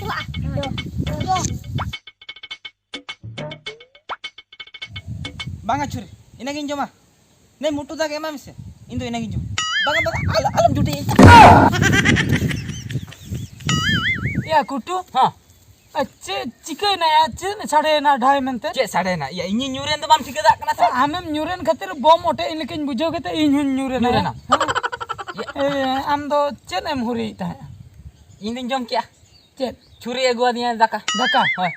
चला बांगा छुरी इनागिन जमा नहीं मुट्टू दाग एमा मिसे इन दो इनागिन जम बांगा बांगा आलम जुटे या कुटू हां अच्छे चिकन है अच्छे साढ़े ना ढाई मनते चे साढ़े ना या इनी न्यूरेन तो बाम ठिका दाग कना से आमेम न्यूरेन खातिर बम ओटे इन लेकिन बुझो के इन न्यूरेन आम दो चेन एम हुरी ता इन दिन जम क्या चेन छुरी एगुआ दिया दाका दाका हां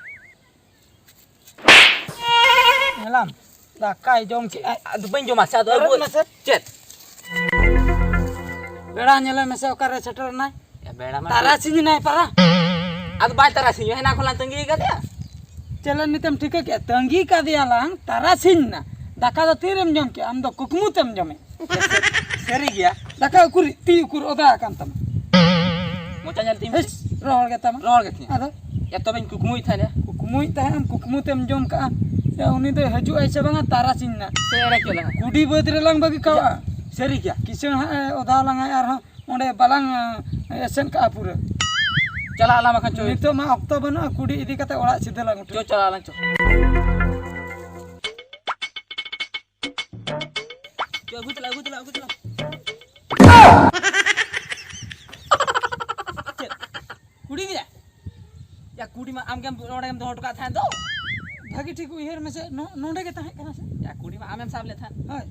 हेलाम दाका जम के अद बन जमा सा दो चेत बेड़ा नेले में से ओकारे सेटर ना या बेड़ा मा तारा सिंह नहीं पारा अद बाय तारा सिंह है ना खोला तंगी का दिया चलन नितम ठीक है क्या तंगी का दिया लांग तारा सिंह ना दाका दो तीरम जम के हम दो कुकमु तम जमे सरी गया दाका कुरी ती कुर ओदा कांतम मोचा जल तीम रोल के तम रोल के थी अदो या तो बन कुकमुई था ने कुकमुई तहम कुकमु तम जम का या उनी दो हजु ऐसे बंगा तारा सिंह ना सेरा केला कुडी बद रे लांग बगी कावा सरी गया किसन ओदा लांग यार ओंडे बलांग एसन का पूरा चला आला मखन चो नितो मा अक्तो बनो कुडी इदी कते ओड़ा सीधे लांग चो चला आला चो गुतला कुड़ी दिया या कुड़ी में आम के ओडे में हटका था तो भागी ठीक उहेर में से नोंडे के ताहे कना से या कुड़ी में आम साब ले था हाय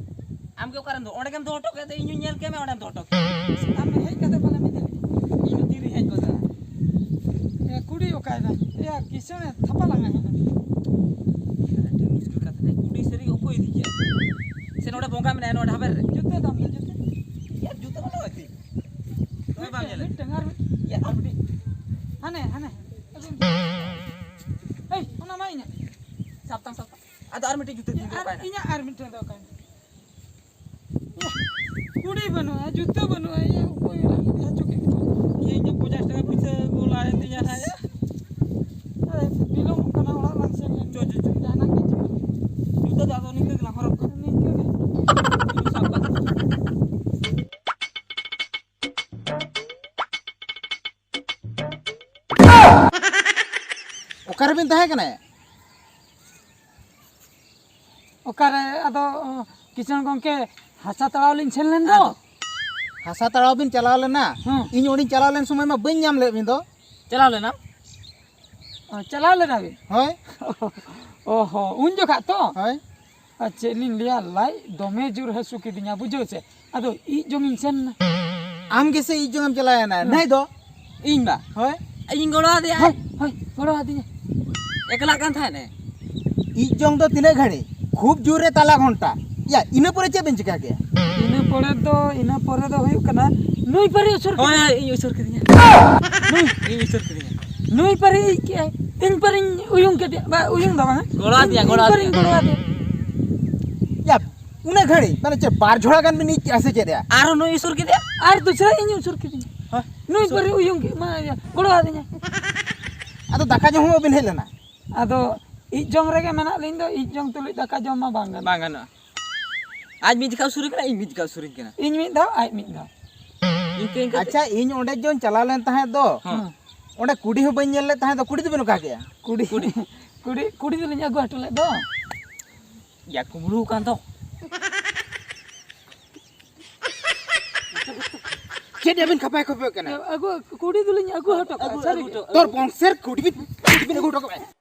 आम के कारण ओडे के हटक के इनु नेल के में ओडे में हटक आम हे कते पले में देले इनु तीरी है को या कुड़ी ओकायदा या किसन थपा लांगा है मुश्किल कथा है कुड़ी सरी ओकोई दी है से ओडे बोंगा में न ढाबर रे जुते दाम ले जुते या जूता न होती तो बाम ले टंगार या अपनी हने ए ओना माइने साप्तांग अद आर मिटी जूते दी पाए इnya आर मिटे दो कान कुड़ी बनो जुते बनो ये कोई रंग है चुके ये इन 50 টাকা पैसा गोला है दिया है अरे बिलों कना ओड़ा लांग से जो जाना के जूता दादो निकल ला हरप कर नहीं क्यों ओकर बिन तहे कने ओकारे अदो किसन गंके हासा तड़ाव लिन छेन लेन दो हासा तड़ाव बिन चलाव लेना इन ओडी चलाव लेन समय में बन नाम ले बिन दो चला लेना चला लेना भी होय ओहो उन जो खा तो होय अच्छा लिन लिया लाई दोमे जुर हसु की दिया बुझो से अदो ई जोंगिन सेन आम के से इजो हम चलाया ना नहीं दो इन बा होय इन गोड़ा दे हाय हाय बड़ा दिया एकला कान था ने इजोंग दो तिने घड़ी खूब जोरे ताला घंटा या इने परे चे बिन चिका के इने परे दो हुयु कना नुई परे उसर के ओए ई उसर के दिया ई उसर के दिया नुई परे के इन परे उयुंग के बा उयुंग दबा गोड़ा दिया या उने घड़ी माने चे बार झोड़ा गन में नीचे ऐसे चे दिया आरो नो उसर के दिया आर दूसरा इन उसर के दिया नुई परे उयुंग के मा गोड़ा दिया अदो दाका जो हो बिन हेलना अदो इजोंग रेगे मेना लिन दो इजोंग तुलि दाका जम मा बांगा बांगाना आज मिज का सुरु कना इन मिज का सुरु कना इन मिद दाव आई मिद दाव इनके अच्छा इन ओडे जोन चला लेन तहे दो ओडे कुड़ी हो बन ले तहे दो कुड़ी तो बिन का के कुड़ी दो लिन अगु हटले दो या कुमड़ू कान तो चेड बिन खपाय खपे कने अगु कुड़ी दो लिन अगु हटो तोर पंसेर कुड़ी बिन अगु हटो